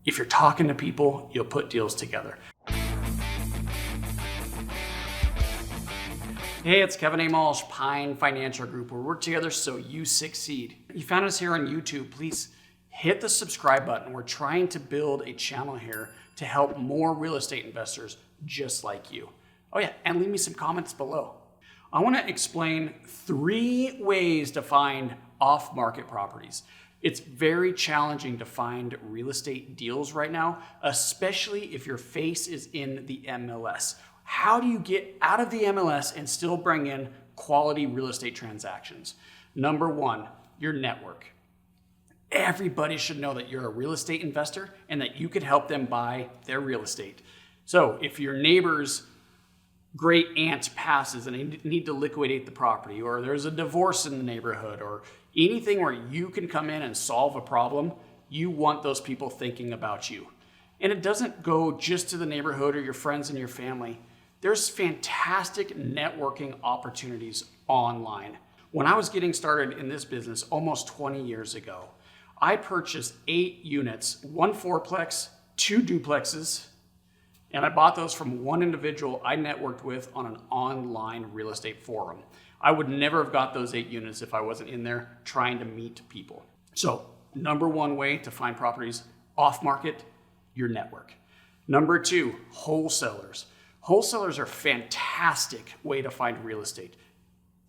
If you're talking to people, you'll put deals together. Hey, it's Kevin A. Malsh, Pine Financial Group, where we work together so you succeed. You found us here on YouTube. Please hit the subscribe button. We're trying to build a channel here to help more real estate investors just like you. Oh yeah, and leave me some comments below. I want to explain 3 ways to find off-market properties. It's very challenging to find real estate deals right now, especially if your face is in the MLS. How do you get out of the MLS and still bring in quality real estate transactions? Number 1, your network. Everybody should know that you're a real estate investor and that you could help them buy their real estate. So if your neighbor's great aunt passes and they need to liquidate the property, or there's a divorce in the neighborhood, or anything where you can come in and solve a problem, you want those people thinking about you. And it doesn't go just to the neighborhood or your friends and your family. There's fantastic networking opportunities online. When I was getting started in this business almost 20 years ago, I purchased 8 units, 1 fourplex, 2 duplexes, and I bought those from one individual I networked with on an online real estate forum. I would never have got those 8 units if I wasn't in there trying to meet people. So, number 1 way to find properties off market, your network. Number 2, wholesalers. Wholesalers are a fantastic way to find real estate.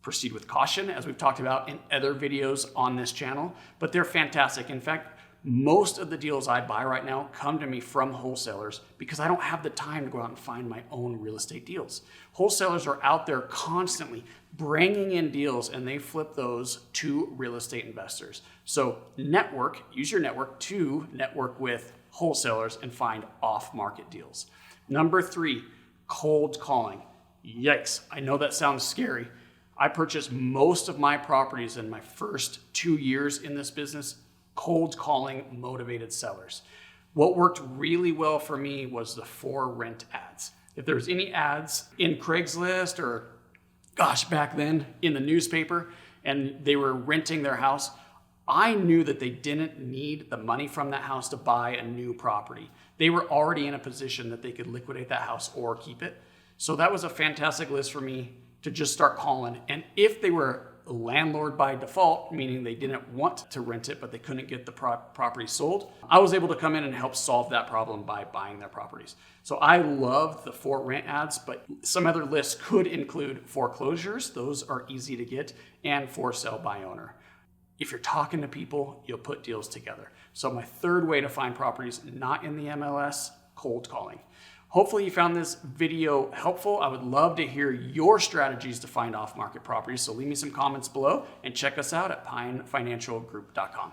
Proceed with caution, as we've talked about in other videos on this channel, but they're fantastic. In fact, most of the deals I buy right now come to me from wholesalers because I don't have the time to go out and find my own real estate deals. Wholesalers are out there constantly bringing in deals, and they flip those to real estate investors. So use your network to network with wholesalers and find off-market deals. Number 3, cold calling. Yikes, I know that sounds scary. I purchased most of my properties in my first 2 years in this business cold calling motivated sellers. What worked really well for me was the for rent ads. If there's any ads in Craigslist or, back then in the newspaper, and they were renting their house, I knew that they didn't need the money from that house to buy a new property. They were already in a position that they could liquidate that house or keep it. So that was a fantastic list for me to just start calling. And if they were a landlord by default, meaning they didn't want to rent it, but they couldn't get the property sold, I was able to come in and help solve that problem by buying their properties. So I loved the for rent ads, but some other lists could include foreclosures. Those are easy to get, and for sale by owner. If you're talking to people, you'll put deals together. So my 3rd way to find properties not in the MLS, cold calling. Hopefully you found this video helpful. I would love to hear your strategies to find off-market properties. So leave me some comments below and check us out at pinefinancialgroup.com.